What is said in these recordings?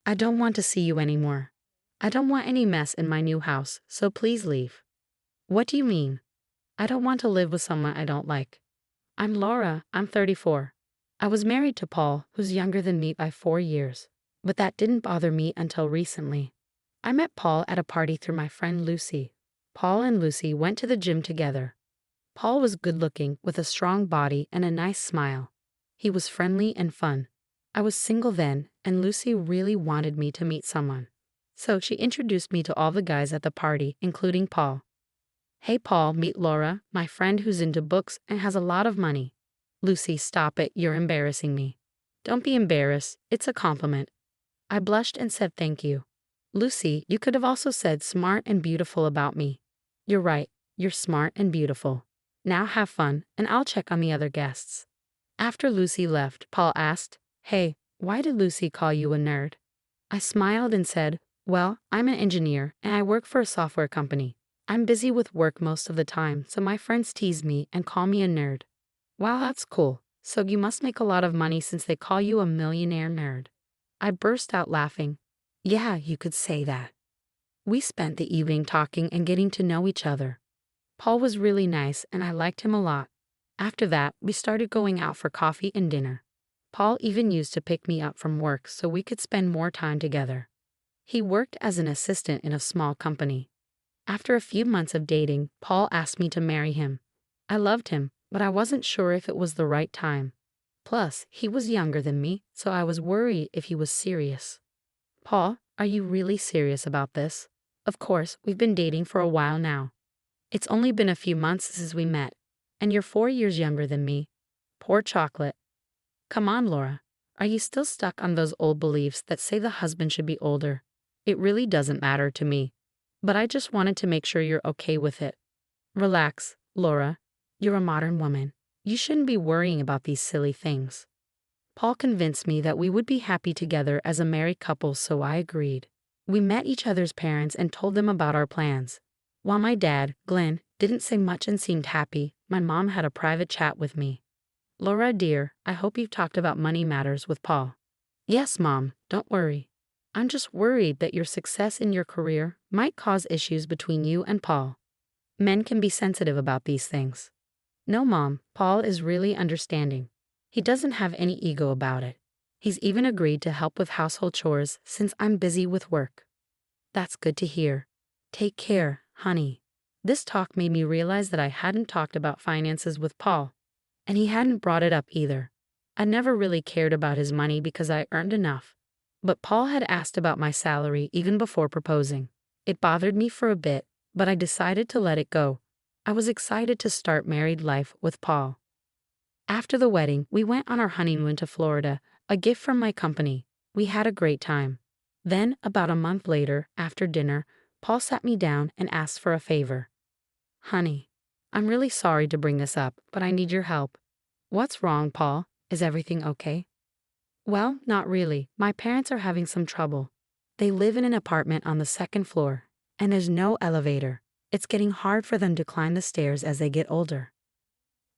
I don't want to see you anymore. I don't want any mess in my new house, so please leave. What do you mean? I don't want to live with someone I don't like. I'm Laura, I'm 34. I was married to Paul, who's younger than me by 4 years. But that didn't bother me until recently. I met Paul at a party through my friend Lucy. Paul and Lucy went to the gym together. Paul was good looking, with a strong body and a nice smile. He was friendly and fun. I was single then, and Lucy really wanted me to meet someone. So she introduced me to all the guys at the party, including Paul. Hey Paul, meet Laura, my friend who's into books and has a lot of money. Lucy, stop it, you're embarrassing me. Don't be embarrassed, it's a compliment. I blushed and said thank you. Lucy, you could have also said smart and beautiful about me. You're right, you're smart and beautiful. Now have fun, and I'll check on the other guests. After Lucy left, Paul asked, Hey, why did Lucy call you a nerd? I smiled and said, Well, I'm an engineer, and I work for a software company. I'm busy with work most of the time, so my friends tease me and call me a nerd. Wow, that's cool. So you must make a lot of money since they call you a millionaire nerd. I burst out laughing. Yeah, you could say that. We spent the evening talking and getting to know each other. Paul was really nice and I liked him a lot. After that, we started going out for coffee and dinner. Paul even used to pick me up from work so we could spend more time together. He worked as an assistant in a small company. After a few months of dating, Paul asked me to marry him. I loved him, but I wasn't sure if it was the right time. Plus, he was younger than me, so I was worried if he was serious. Paul, are you really serious about this? Of course, we've been dating for a while now. It's only been a few months since we met, and you're 4 years younger than me. Poor chocolate. Come on, Laura. Are you still stuck on those old beliefs that say the husband should be older? It really doesn't matter to me. But I just wanted to make sure you're okay with it. Relax, Laura. You're a modern woman. You shouldn't be worrying about these silly things. Paul convinced me that we would be happy together as a married couple, so I agreed. We met each other's parents and told them about our plans. While my dad, Glenn, didn't say much and seemed happy, my mom had a private chat with me. Laura, dear, I hope you've talked about money matters with Paul. Yes, Mom, don't worry. I'm just worried that your success in your career might cause issues between you and Paul. Men can be sensitive about these things. No, Mom, Paul is really understanding. He doesn't have any ego about it. He's even agreed to help with household chores since I'm busy with work. That's good to hear. Take care, honey. This talk made me realize that I hadn't talked about finances with Paul, and he hadn't brought it up either. I never really cared about his money because I earned enough. But Paul had asked about my salary even before proposing. It bothered me for a bit, but I decided to let it go. I was excited to start married life with Paul. After the wedding, we went on our honeymoon to Florida, a gift from my company. We had a great time. Then, about a month later, after dinner, Paul sat me down and asked for a favor. Honey, I'm really sorry to bring this up, but I need your help. What's wrong, Paul? Is everything okay? Well, not really. My parents are having some trouble. They live in an apartment on the second floor, and there's no elevator. It's getting hard for them to climb the stairs as they get older.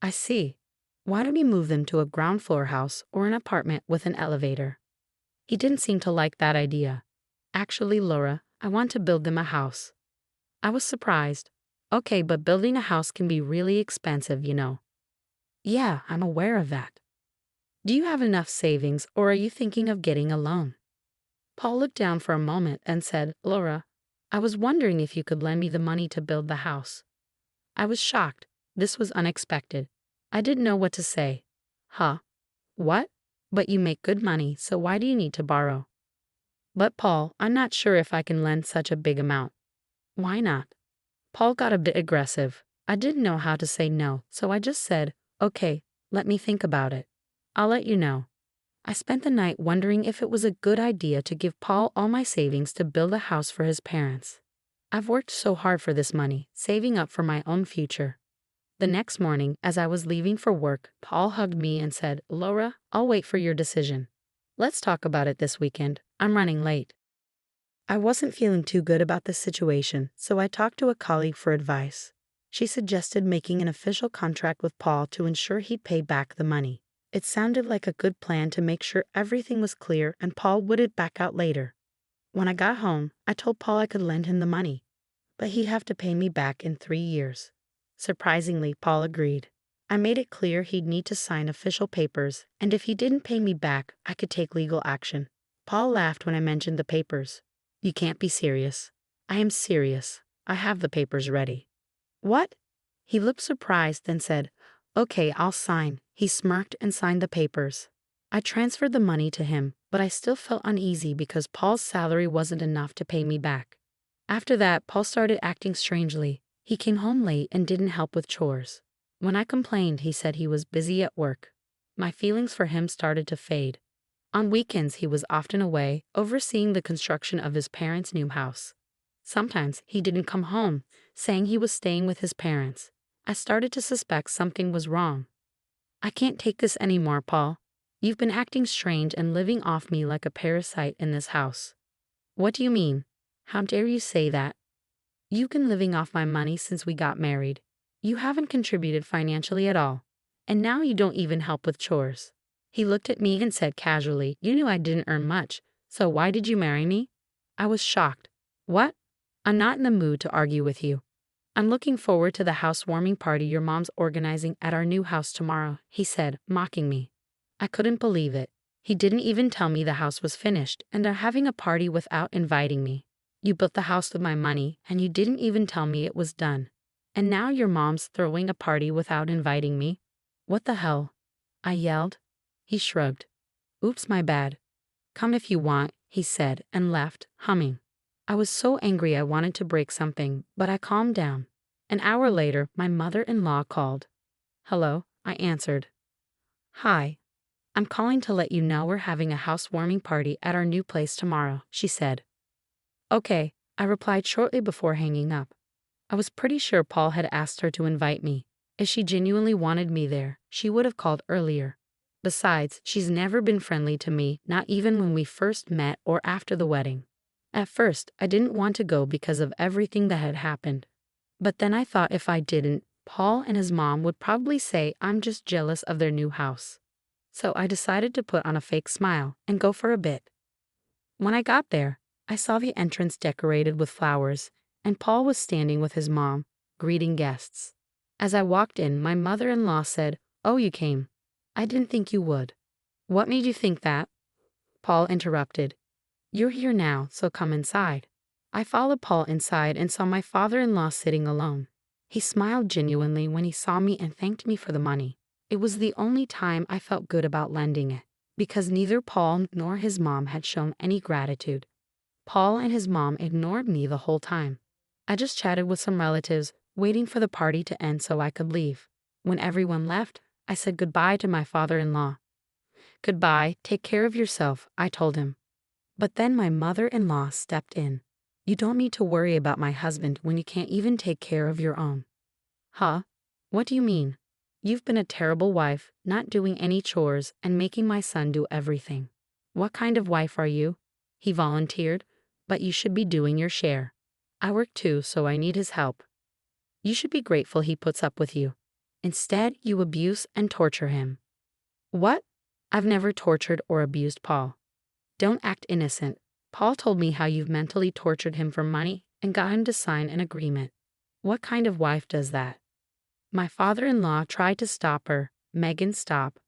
I see. Why don't we move them to a ground floor house or an apartment with an elevator? He didn't seem to like that idea. Actually, Laura, I want to build them a house. I was surprised. Okay, but building a house can be really expensive, you know. Yeah, I'm aware of that. Do you have enough savings, or are you thinking of getting a loan? Paul looked down for a moment and said, Laura, I was wondering if you could lend me the money to build the house. I was shocked. This was unexpected. I didn't know what to say. Huh? What? But you make good money, so why do you need to borrow? But Paul, I'm not sure if I can lend such a big amount. Why not? Paul got a bit aggressive. I didn't know how to say no, so I just said, okay, let me think about it. I'll let you know. I spent the night wondering if it was a good idea to give Paul all my savings to build a house for his parents. I've worked so hard for this money, saving up for my own future. The next morning, as I was leaving for work, Paul hugged me and said, Laura, I'll wait for your decision. Let's talk about it this weekend. I'm running late. I wasn't feeling too good about this situation, so I talked to a colleague for advice. She suggested making an official contract with Paul to ensure he'd pay back the money. It sounded like a good plan to make sure everything was clear and Paul wouldn't back out later. When I got home, I told Paul I could lend him the money, but he'd have to pay me back in 3 years. Surprisingly, Paul agreed. I made it clear he'd need to sign official papers, and if he didn't pay me back, I could take legal action. Paul laughed when I mentioned the papers. You can't be serious. I am serious. I have the papers ready. What? He looked surprised, then said, Okay, I'll sign. He smirked and signed the papers. I transferred the money to him, but I still felt uneasy because Paul's salary wasn't enough to pay me back. After that, Paul started acting strangely. He came home late and didn't help with chores. When I complained, he said he was busy at work. My feelings for him started to fade. On weekends, he was often away, overseeing the construction of his parents' new house. Sometimes he didn't come home, saying he was staying with his parents. I started to suspect something was wrong. I can't take this anymore, Paul. You've been acting strange and living off me like a parasite in this house. What do you mean? How dare you say that? You've been living off my money since we got married. You haven't contributed financially at all. And now you don't even help with chores. He looked at me and said casually, You knew I didn't earn much, so why did you marry me? I was shocked. What? I'm not in the mood to argue with you. I'm looking forward to the housewarming party your mom's organizing at our new house tomorrow, he said, mocking me. I couldn't believe it. He didn't even tell me the house was finished, and they're having a party without inviting me. You built the house with my money, and you didn't even tell me it was done. And now your mom's throwing a party without inviting me? What the hell? I yelled. He shrugged. Oops, my bad. Come if you want, he said, and left, humming. I was so angry I wanted to break something, but I calmed down. An hour later, my mother-in-law called. Hello, I answered. Hi. I'm calling to let you know we're having a housewarming party at our new place tomorrow, she said. Okay, I replied shortly before hanging up. I was pretty sure Paul had asked her to invite me. If she genuinely wanted me there, she would have called earlier. Besides, she's never been friendly to me, not even when we first met or after the wedding. At first, I didn't want to go because of everything that had happened. But then I thought if I didn't, Paul and his mom would probably say I'm just jealous of their new house. So I decided to put on a fake smile and go for a bit. When I got there, I saw the entrance decorated with flowers, and Paul was standing with his mom, greeting guests. As I walked in, my mother-in-law said, Oh, you came. I didn't think you would. What made you think that? Paul interrupted. You're here now, so come inside. I followed Paul inside and saw my father-in-law sitting alone. He smiled genuinely when he saw me and thanked me for the money. It was the only time I felt good about lending it, because neither Paul nor his mom had shown any gratitude. Paul and his mom ignored me the whole time. I just chatted with some relatives, waiting for the party to end so I could leave. When everyone left, I said goodbye to my father-in-law. Goodbye, take care of yourself, I told him. But then my mother-in-law stepped in. You don't need to worry about my husband when you can't even take care of your own. Huh? What do you mean? You've been a terrible wife, not doing any chores and making my son do everything. What kind of wife are you? He volunteered, but you should be doing your share. I work too, so I need his help. You should be grateful he puts up with you. Instead, you abuse and torture him. What? I've never tortured or abused Paul. Don't act innocent. Paul told me how you've mentally tortured him for money and got him to sign an agreement. What kind of wife does that? My father-in-law tried to stop her. Megan, stop.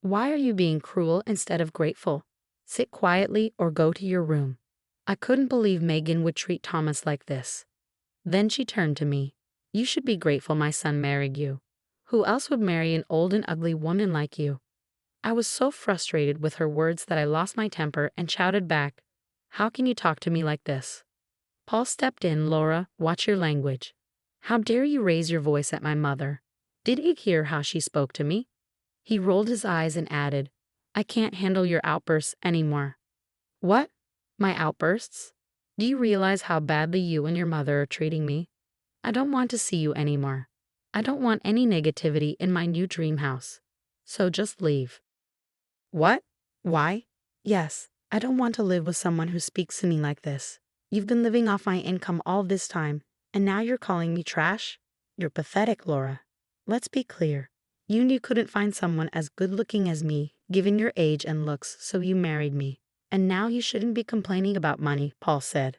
Why are you being cruel instead of grateful? Sit quietly or go to your room. I couldn't believe Megan would treat Thomas like this. Then she turned to me. You should be grateful my son married you. Who else would marry an old and ugly woman like you? I was so frustrated with her words that I lost my temper and shouted back, How can you talk to me like this? Paul stepped in. Laura, watch your language. How dare you raise your voice at my mother? Did you hear how she spoke to me? He rolled his eyes and added, I can't handle your outbursts anymore. What? My outbursts? Do you realize how badly you and your mother are treating me? I don't want to see you anymore. I don't want any negativity in my new dream house. So just leave. What? Why? Yes, I don't want to live with someone who speaks to me like this. You've been living off my income all this time, and now you're calling me trash? You're pathetic, Laura. Let's be clear. You couldn't find someone as good-looking as me, given your age and looks, so you married me. And now you shouldn't be complaining about money, Paul said.